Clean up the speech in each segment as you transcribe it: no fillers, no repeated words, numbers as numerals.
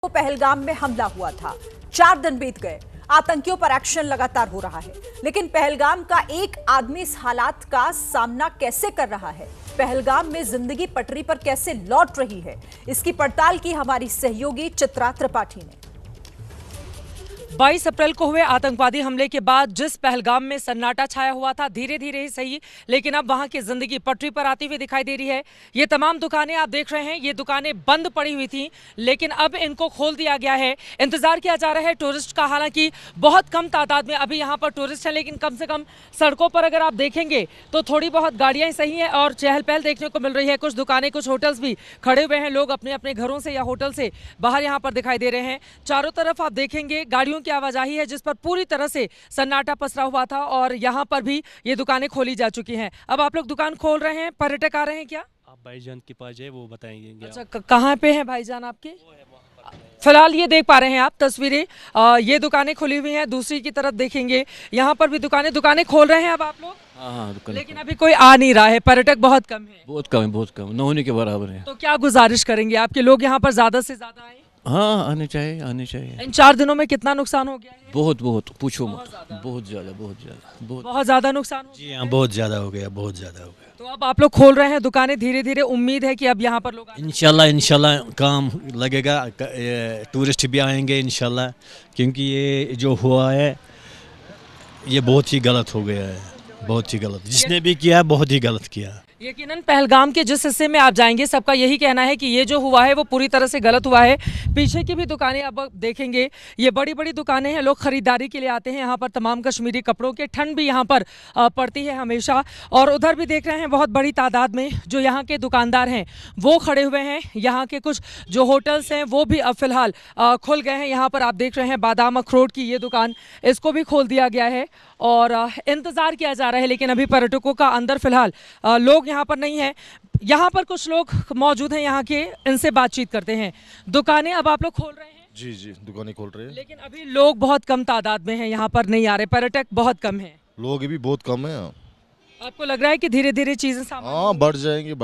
को पहलगाम में हमला हुआ था। 4 दिन बीत गए, आतंकियों पर एक्शन लगातार हो रहा है, लेकिन पहलगाम का एक आदमी इस हालात का सामना कैसे कर रहा है, पहलगाम में जिंदगी पटरी पर कैसे लौट रही है, इसकी पड़ताल की हमारी सहयोगी चित्रा त्रिपाठी ने। 22 अप्रैल को हुए आतंकवादी हमले के बाद जिस पहलगाम में सन्नाटा छाया हुआ था, धीरे धीरे ही सही लेकिन अब वहां की जिंदगी पटरी पर आती हुई दिखाई दे रही है। ये तमाम दुकानें आप देख रहे हैं, ये दुकानें बंद पड़ी हुई थी, लेकिन अब इनको खोल दिया गया है। इंतजार किया जा रहा है टूरिस्ट का, हालांकि बहुत कम तादाद में अभी यहाँ पर टूरिस्ट हैं, लेकिन कम से कम सड़कों पर अगर आप देखेंगे तो थोड़ी बहुत गाड़ियां सही हैं और चहल पहल देखने को मिल रही है। कुछ दुकानें, कुछ होटल्स भी खड़े हुए हैं, लोग अपने अपने घरों से या होटल से बाहर यहाँ पर दिखाई दे रहे हैं। चारों तरफ आप देखेंगे गाड़ियों की आवाजाही है, जिस पर पूरी तरह से सन्नाटा पसरा हुआ था और यहाँ पर भी ये दुकानें खोली जा चुकी हैं। अब आप लोग दुकान खोल रहे हैं, पर्यटक आ रहे हैं क्या? आप भाईजान के पास जाए, वो बताएंगे। अच्छा, कहाँ पे हैं भाईजान आपके? फिलहाल ये देख पा रहे हैं आप तस्वीरें, ये दुकानें खुली हुई हैं। दूसरी की तरफ देखेंगे, यहाँ पर भी दुकानें खोल रहे हैं अब आप लोग। हाँ, लेकिन अभी कोई आ नहीं रहा है, पर्यटक बहुत कम है। बहुत कम, न होने के बराबर है। तो क्या गुजारिश करेंगे आपके लोग यहाँ पर ज्यादा से ज्यादा आए? हाँ, आने चाहिए। इन 4 दिनों में कितना नुकसान हो गया है? बहुत पूछो मत, बहुत ज्यादा नुकसान हो जी हाँ, बहुत ज़्यादा हो गया। तो अब आप लोग खोल रहे हैं दुकानें धीरे धीरे, उम्मीद है कि अब यहाँ पर लोग इंशाल्लाह काम लगेगा, टूरिस्ट भी आएंगे इंशाल्लाह, क्योंकि ये जो हुआ है ये बहुत ही गलत हो गया है, बहुत ही गलत। जिसने भी किया बहुत ही गलत किया। यकीनन पहलगाम के जिस हिस्से में आप जाएंगे, सबका यही कहना है कि ये जो हुआ है वो पूरी तरह से गलत हुआ है। पीछे की भी दुकानें अब देखेंगे, ये बड़ी बड़ी दुकानें हैं, लोग खरीदारी के लिए आते हैं यहाँ पर, तमाम कश्मीरी कपड़ों के। ठंड भी यहाँ पर पड़ती है हमेशा। और उधर भी देख रहे हैं बहुत बड़ी तादाद में जो यहाँ के दुकानदार हैं वो खड़े हुए हैं। यहाँ के कुछ जो होटल्स हैं वो भी अब फिलहाल खुल गए हैं। यहाँ पर आप देख रहे हैं बादाम अखरोट की ये दुकान, इसको भी खोल दिया गया है और इंतज़ार किया जा रहा है, लेकिन अभी पर्यटकों का अंदर फिलहाल लोग यहाँ पर नहीं है। यहाँ पर कुछ लोग मौजूद हैं यहाँ के, इनसे बातचीत करते हैं। दुकानें अब आप लोग खोल रहे हैं? जी, दुकानें खोल रहे हैं, लेकिन अभी लोग बहुत कम तादाद में हैं, यहाँ पर नहीं आ रहे, पर्यटक बहुत कम हैं। लोग भी बहुत कम हैं। आपको लग रहा है कि धीरे धीरे चीजें हाँ, बढ़ जाएंगे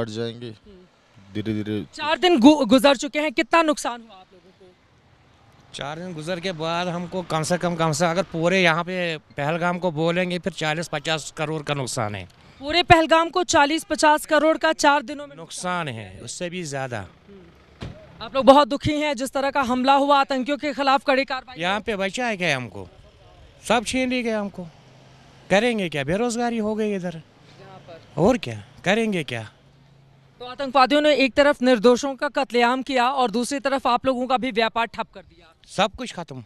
धीरे धीरे। 4 दिन गुजर चुके हैं, कितना नुकसान हुआ आप लोगों को? 4 दिन गुजर के बाद हमको कम से कम अगर पूरे यहाँ पे पहलगाम को बोलेंगे फिर 40-50 करोड़ का नुकसान है। पूरे पहलगाम को 40-50 करोड़ का 4 दिनों में नुकसान है, उससे भी ज्यादा। आप लोग बहुत दुखी हैं, जिस तरह का हमला हुआ, आतंकियों के खिलाफ कड़ी कार्रवाई। यहाँ पे बचा है क्या? हमको सब छीन ली गया, हमको करेंगे क्या? बेरोजगारी हो गई इधर, और क्या करेंगे क्या? तो आतंकवादियों ने एक तरफ निर्दोषों का कत्लेआम किया और दूसरी तरफ आप लोगों का भी व्यापार ठप कर दिया, सब कुछ खत्म।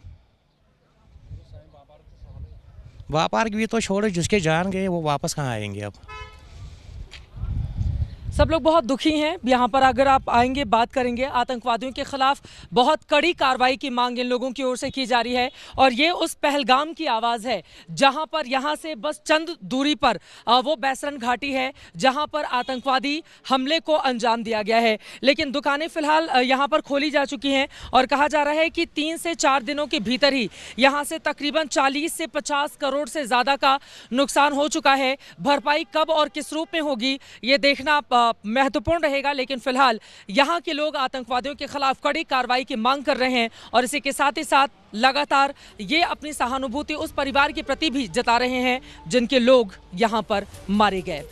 व्यापार भी तो छोड़ो, जिसके जान गए वो वापस कहाँ आएंगे? अब सब लोग बहुत दुखी हैं। यहाँ पर अगर आप आएंगे, बात करेंगे, आतंकवादियों के खिलाफ बहुत कड़ी कार्रवाई की मांग इन लोगों की ओर से की जा रही है। और ये उस पहलगाम की आवाज़ है जहाँ पर यहाँ से बस चंद दूरी पर वो बैसरन घाटी है जहाँ पर आतंकवादी हमले को अंजाम दिया गया है। लेकिन दुकानें फिलहाल यहाँ पर खोली जा चुकी हैं और कहा जा रहा है कि 3 से 4 दिनों के भीतर ही यहाँ से तकरीबन 40 से 50 करोड़ से ज़्यादा का नुकसान हो चुका है। भरपाई कब और किस रूप में होगी ये देखना महत्वपूर्ण रहेगा, लेकिन फिलहाल यहाँ के लोग आतंकवादियों के खिलाफ कड़ी कार्रवाई की मांग कर रहे हैं और इसी के साथ ही साथ लगातार ये अपनी सहानुभूति उस परिवार के प्रति भी जता रहे हैं जिनके लोग यहाँ पर मारे गए।